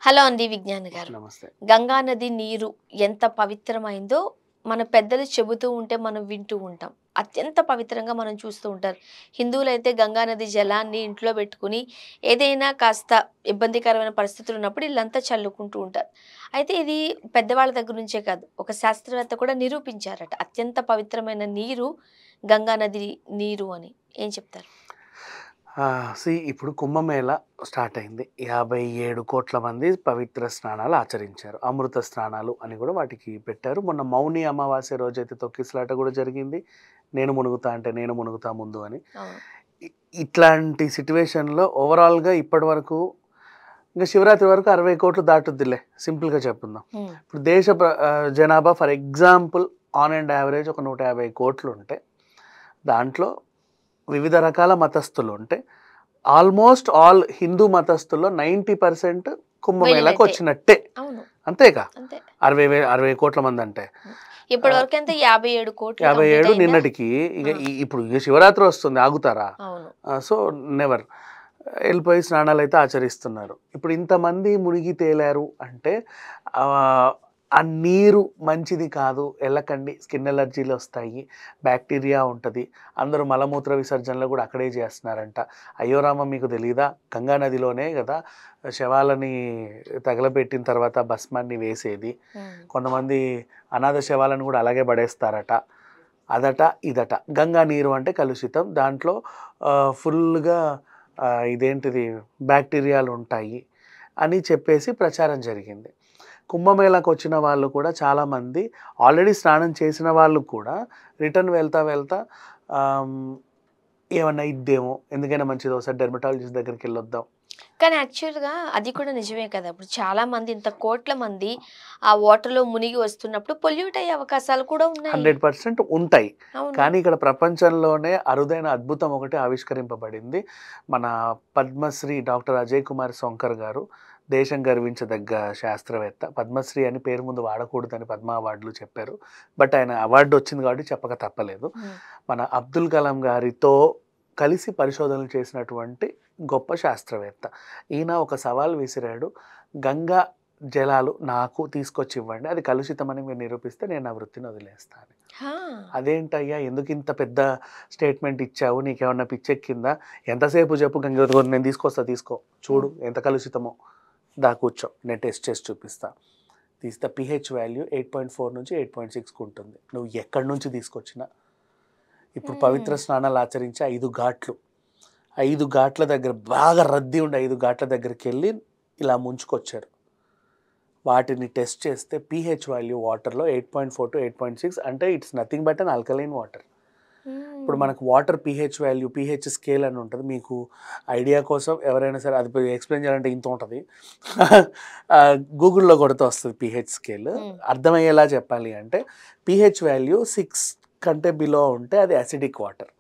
Hello అండి విజ్ఞాన్ గారు. నమస్తే. గంగా నది నీరు ఎంత పవిత్రమైందో మన పెద్దలు చెబుతూ ఉంటే మనం వింటూ ఉంటాం. అత్యంత పవిత్రంగా మనం చూస్తూ ఉంటారు. హిందువులైతే గంగా నది జలాన్ని ఇంట్లో పెట్టుకొని ఏదైనా కాస్త ఇబ్బందికరమైన పరిస్థితులు ఉన్నప్పుడు ఇల్లంతా చల్లుకుంటూ ఉంటారు. అయితే ఇది పెద్దవాళ్ళ దగ్గర నుంచే కాదు, ఒక శాస్త్రవేత్త కూడా నిరూపించారట. అత్యంత పవిత్రమైన నీరు గంగా నది నీరు అని. ఏం చెప్తారు? ఇప్పుడు కుంభమేళ స్టార్ట్ అయింది. 57,00,00,000 మంది పవిత్ర స్నానాలు ఆచరించారు. అమృత స్నానాలు అని కూడా వాటికి పెట్టారు. మొన్న మౌని అమావాస్య రోజైతే తొక్కిసలాట కూడా జరిగింది. నేను మునుగుతా అంటే నేను మునుగుతా ముందు అని. అవును. ఇట్లాంటి సిట్యుయేషన్‌లో ఓవరాల్‌గా ఇప్పటివరకు ఇంక శివరాత్రి వరకు 60,00,00,000 దాటుద్దిలే సింపుల్‌గా చెప్పుకుందాం. ఇప్పుడు జనాభా for example on and average ఒక 150,00,00,000 ఉంటే దాంట్లో వివిధ రకాల మతస్థులు ఉంటే ఆల్మోస్ట్ ఆల్ హిందూ మతస్థుల్లో 90% కుంభమేళకు వచ్చినట్టే. అవును. అంతేగా, అంతే. 60,00,00,000 మంది అంటే ఇప్పటి వరకు ఎంత 57 కోట్లు 57 నిన్నటికి. ఇప్పుడు శివరాత్రి వస్తుంది, ఆగుతారా? అవును. సో నెవర్ వెళ్ళిపోయి స్నానాలు అయితే ఆచరిస్తున్నారు. ఇప్పుడు ఇంతమంది మునిగి తేలారు అంటే ఆ నీరు మంచిది కాదు, వెళ్ళకండి, స్కిన్ ఎలర్జీలు వస్తాయి, బ్యాక్టీరియా ఉంటుంది, అందరూ మలమూత్ర విసర్జనలు కూడా అక్కడే చేస్తున్నారంట. అయ్యో రామ, మీకు తెలీదా, గంగా నదిలోనే కదా శవాలని తగలబెట్టిన తర్వాత భస్మాన్ని వేసేది. కొంతమంది అనాథ శవాలను కూడా అలాగే పడేస్తారట. అదట ఇదట. గంగా నీరు అంటే కలుషితం, దాంట్లో ఫుల్గా ఇదేంటిది బ్యాక్టీరియాలు ఉంటాయి అని చెప్పేసి ప్రచారం జరిగింది. కుంభమేళకు వచ్చిన వాళ్ళు కూడా చాలామంది ఆల్రెడీ స్నానం చేసిన వాళ్ళు కూడా రిటర్న్ వెళ్తా ఏమన్నా ఇద్దేమో, ఎందుకైనా మంచిది ఒకసారి డెర్మటాలజిస్ట్ దగ్గరికి వెళ్ళొద్దాం. కానీ యాక్చువల్‌గా అది కూడా నిజమే కదా! ఇప్పుడు చాలా మంది, ఇంత కోట్ల మంది ఆ వాటర్‌లో మునిగి వస్తున్నప్పుడు పొల్యూట్ అయ్యే అవకాశాలు కూడా ఉన్నాయి. 100% ఉంటాయి. అవును. కానీ ఇక్కడ ప్రపంచంలోనే అరుదైన అద్భుతం ఒకటి ఆవిష్కరింపబడింది. మన పద్మశ్రీ డాక్టర్ అజయ్ కుమార్ సొంకర్ గారు, దేశం గర్వించదగ్గ శాస్త్రవేత్త. పద్మశ్రీ అని పేరు ముందు వాడకూడదని పద్మ అవార్డులు చెప్పారు. బట్ ఆయన అవార్డు వచ్చింది కాబట్టి చెప్పక తప్పలేదు. మన అబ్దుల్ కలాం గారితో కలిసి పరిశోధనలు చేసినటువంటి గొప్ప శాస్త్రవేత్త. ఈయన ఒక సవాల్ విసిరాడు. గంగా జలాలు నాకు తీసుకొచ్చి ఇవ్వండి, అది కలుషితమని మీరు నిరూపిస్తే నేను నా వృత్తిని వదిలేస్తాను. అదేంటయ్యా, ఎందుకు ఇంత పెద్ద స్టేట్మెంట్ ఇచ్చావు, నీకేమన్నా పిచ్చెక్కిందా, ఎంతసేపు చెప్పు, గంగా నేను తీసుకొస్తా, తీసుకో, చూడు ఎంత కలుషితమో, కూర్చో, నేను టెస్ట్ చేసి చూపిస్తా. తీస్తే pH వాల్యూ 8.4 నుంచి 8.6కు ఉంటుంది. నువ్వు ఎక్కడి నుంచి తీసుకొచ్చినా. ఇప్పుడు పవిత్ర స్నానాలు ఆచరించి 5 ఘాట్లు, 5 ఘాట్ల దగ్గర బాగా రద్దీ ఉండి 5 ఘాట్ల దగ్గరికి వెళ్ళి ఇలా ముంచుకొచ్చారు. వాటిని టెస్ట్ చేస్తే pH వాల్యూ వాటర్లో 8.4 to 8.6 అంటే it's nothing but an alkaline water. ఇప్పుడు మనకు water pH value, pH scale అని ఉంటుంది. మీకు ఐడియా కోసం ఎవరైనా సరే అది ఎక్స్ప్లెయిన్ చేయాలంటే ఇంత ఉంటుంది. గూగుల్లో కొడితే వస్తుంది pH స్కేల్. అర్థమయ్యేలా చెప్పాలి అంటే pH వాల్యూ 6 కంటే బిలో ఉంటే అది అసిడిక్ వాటర్,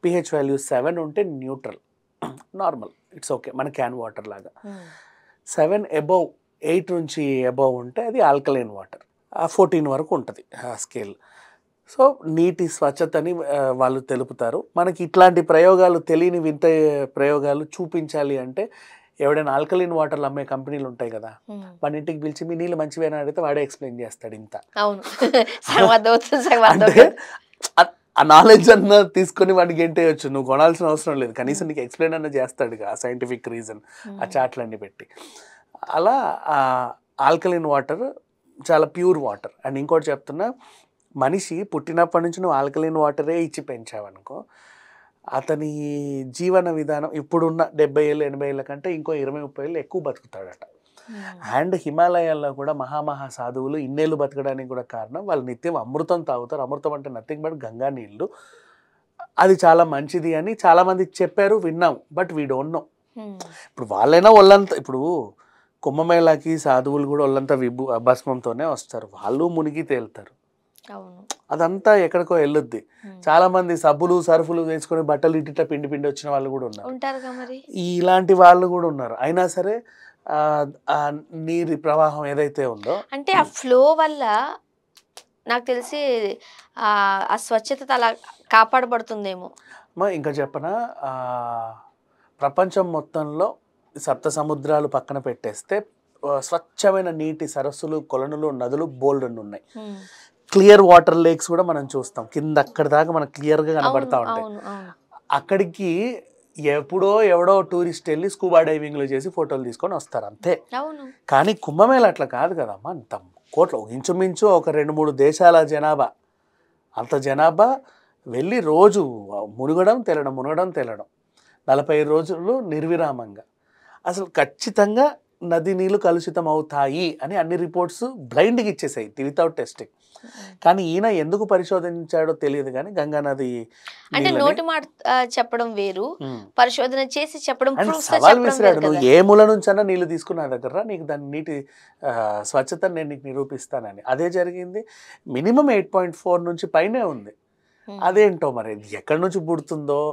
pH వాల్యూ 7 ఉంటే న్యూట్రల్, నార్మల్, ఇట్స్ ఓకే, మన క్యాన్ వాటర్ లాగా. 7 అబౌవ్, 8 నుంచి అబౌవ్ ఉంటే అది ఆల్కలైన్ వాటర్. 14 వరకు ఉంటుంది ఆ స్కేల్. సో నీటి స్వచ్ఛతని వాళ్ళు తెలుపుతారు. మనకి ఇట్లాంటి ప్రయోగాలు, తెలియని వింత ప్రయోగాలు చూపించాలి అంటే ఎవడైనా ఆల్కలైన్ వాటర్లు అమ్మే కంపెనీలు ఉంటాయి కదా, వాడి ఇంటికి పిలిచి మీ నీళ్ళు మంచివేనా అడిగితే వాడే ఎక్స్ప్లెయిన్ చేస్తాడు ఇంత. అంటే ఆ నాలెడ్జ్ అన్న తీసుకొని వాడికి ఏంటేయచ్చు, నువ్వు కొనాల్సిన అవసరం లేదు, కనీసం నీకు ఎక్స్ప్లెయిన్ అన్న చేస్తాడు ఆ సైంటిఫిక్ రీజన్, ఆ చాట్లన్నీ పెట్టి. అలా ఆల్కలైన్ వాటర్ చాలా ప్యూర్ వాటర్. అండ్ ఇంకోటి చెప్తున్నా, మనిషి పుట్టినప్పటి నుంచి నువ్వు ఆల్కలైన్ వాటరే ఇచ్చి పెంచావనుకో, అతని జీవన విధానం ఇప్పుడున్న 70 ఏళ్ళు 80 ఏళ్ళ కంటే ఇంకో 20-30 ఏళ్ళు ఎక్కువ బతుకుతాడట. అండ్ హిమాలయాల్లో కూడా మహా సాధువులు ఇన్నేళ్ళు బతకడానికి కూడా కారణం, వాళ్ళు నిత్యం అమృతం తాగుతారు. అమృతం అంటే నథింగ్ బట్ గంగా నీళ్ళు. అది చాలా మంచిది అని చాలామంది చెప్పారు, విన్నాం, బట్ వీ డోంట్ నో. ఇప్పుడు వాళ్ళైనా ఒళ్ళంతా, ఇప్పుడు కుంభమేళాకి సాధువులు కూడా ఒళ్ళంతా భస్మంతోనే వస్తారు, వాళ్ళు మునిగి తేలుతారు. అదంతా ఎక్కడికో వెళ్ళొద్ది. చాలా మంది సబ్బులు సర్ఫులు వేసుకొని బట్టలు ఇట్ట పిండి వచ్చిన వాళ్ళు కూడా ఉన్నారు, ఇలాంటి వాళ్ళు కూడా ఉన్నారు. అయినా సరే నీరు ప్రవాహం ఏదైతే ఉందో, అంటే ఆ ఫ్లో వల్ల నాకు తెలిసి ఆ స్వచ్ఛత అలా కాపాడబడుతుందేమో. ఇంకా చెప్పనా, ప్రపంచం మొత్తంలో సప్త సముద్రాలు పక్కన పెట్టేస్తే స్వచ్ఛమైన నీటి సరస్సులు, కొలనులు, నదులు బోల్డ్ ఉన్నాయి. క్లియర్ వాటర్ లేక్స్ కూడా మనం చూస్తాం, కింద అక్కడి దాకా మనకు క్లియర్గా కనబడతా ఉంటాయి. అక్కడికి ఎప్పుడో ఎవడో టూరిస్ట్ వెళ్ళి స్కూబా డైవింగ్లు చేసి ఫోటోలు తీసుకొని వస్తారు అంతే. కానీ కుంభమేళ అట్లా కాదు కదమ్మా. అంత కోట్ల ఇంచుమించు ఒక 2-3 దేశాల జనాభా, అంత జనాభా వెళ్ళి రోజు మునగడం తేలడం 45 రోజులు నిర్విరామంగా. అసలు ఖచ్చితంగా నది నీళ్ళు కలుషితం అవుతాయి అని అన్ని రిపోర్ట్స్ బ్లైండ్గా ఇచ్చేసాయి వితౌట్ టెస్టింగ్. కానీ ఈయన ఎందుకు పరిశోధించాడో తెలియదు. కానీ గంగా నది అంటే నోటి మాట చెప్పడం వేరు, పరిశోధన చేసి చెప్పడం. సవాల్ విసిరాడు, నువ్వు ఏ మూల నుంచైనా నీళ్లు తీసుకున్న దగ్గర నీకు దాని నీటి స్వచ్ఛత నేను నీకు నిరూపిస్తానని. అదే జరిగింది. మినిమం 8.4 నుంచి పైనే ఉంది. అదేంటో మరి ఎక్కడి నుంచి పుడుతుందో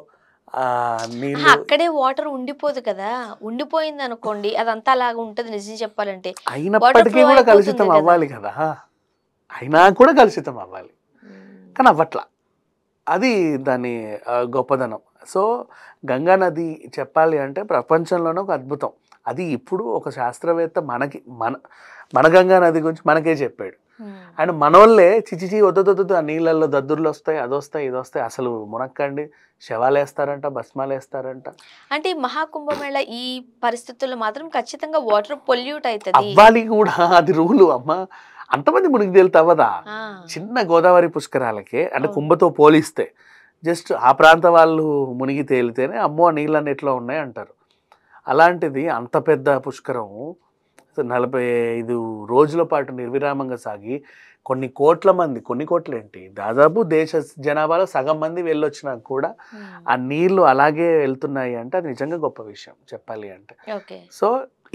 అక్కడే వాటర్ ఉండిపోదు కదా, ఉండిపోయింది అనుకోండి అదంతా అలాగా ఉంటది. నిజం చెప్పాలంటే అయినప్పటికీ కూడా కలుషితం అవ్వాలి కదా, అయినా కూడా కలుషితం అవ్వాలి, కానీ అవ్వట్లా. అది దాని గొప్పదనం. సో గంగా నది చెప్పాలి అంటే ప్రపంచంలోనే ఒక అద్భుతం. అది ఇప్పుడు ఒక శాస్త్రవేత్త మన గంగా నది గురించి మనకే చెప్పాడు. అండ్ మనోళ్ళే చిచిచి వద్దు ఆ నీళ్ళల్లో దద్దుర్లు వస్తాయి, అదొస్తాయి ఇదొస్తాయి, అసలు మునక్కండి, శవాలు వేస్తారంట, భస్మాలు వేస్తారంట. అంటే మహాకుంభమేళ ఈ పరిస్థితుల్లో మాత్రం ఖచ్చితంగా వాటర్ పొల్యూట్ అవుతుంది, అవ్వాలి కూడా, అది రూలు అమ్మ. అంతమంది మునిగి తేలుతవ్వదా? చిన్న గోదావరి పుష్కరాలకే అంటే కుంభతో పోలిస్తే జస్ట్ ఆ ప్రాంత వాళ్ళు మునిగి తేలితేనే అమ్మో ఆ నీళ్ళని ఎట్లా ఉన్నాయి అంటారు. అలాంటిది అంత పెద్ద పుష్కరం 45 రోజుల పాటు నిర్విరామంగా సాగి కొన్ని కోట్ల మంది, కొన్ని కోట్ల ఏంటి, దాదాపు దేశ జనాభాలో సగం మంది వెళ్ళొచ్చినా కూడా ఆ నీళ్లు అలాగే వెళ్తున్నాయి అంటే అది నిజంగా గొప్ప విషయం చెప్పాలి అంటే. సో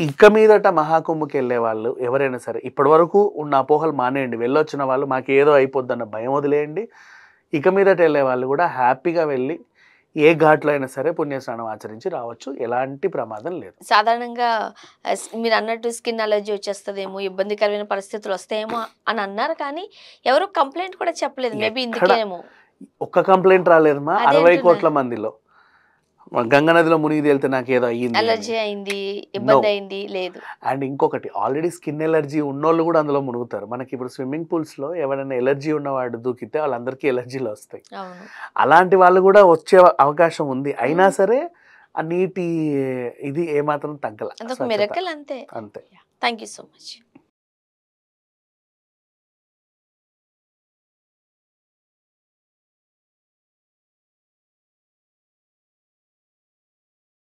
ఇక మీదట మహాకుంభకి వెళ్ళే వాళ్ళు ఎవరైనా సరే ఇప్పటి వరకు ఉన్న అపోహలు మానేయండి. వెళ్ళొచ్చిన వాళ్ళు మాకేదో అయిపోద్దన్న భయం వదిలేయండి. ఇక మీదట వెళ్ళే వాళ్ళు కూడా హ్యాపీగా వెళ్ళి ఏ ఘాట్లో అయినా సరే పుణ్యస్నానం ఆచరించి రావచ్చు, ఎలాంటి ప్రమాదం లేదు. సాధారణంగా మీరు అన్నట్టు స్కిన్ అలర్జీ వచ్చేస్తుందేమో, ఇబ్బందికరమైన పరిస్థితులు వస్తాయేమో అని అన్నారు, కానీ ఎవరు కంప్లైంట్ కూడా చెప్పలేదు. మేబీ ఇందుకేమో ఒక్క కంప్లైంట్ రాలేదమ్మా 60 కోట్ల మందిలో. గంగా నదిలో మునిగి తేలితే నాకు ఏదో అయ్యింది, అలర్జీ అయింది, ఇబ్బంది అయింది లేదు. అండ్ ఇంకొకటి ఆల్రెడీ స్కిన్ ఎలర్జీ ఉన్నోళ్ళు కూడా అందులో మునుగుతారు. మనకి ఇప్పుడు స్విమ్మింగ్ పూల్స్ లో ఎవరైనా ఎలర్జీ ఉన్నవాడు దూకితే వాళ్ళందరికీ ఎలర్జీలు వస్తాయి. అలాంటి వాళ్ళు కూడా వచ్చే అవకాశం ఉంది. అయినా సరే ఆ నీటి ఇది ఏమాత్రం తగ్గల. మిరకల్ అంతే. అంతే. Thank you so much.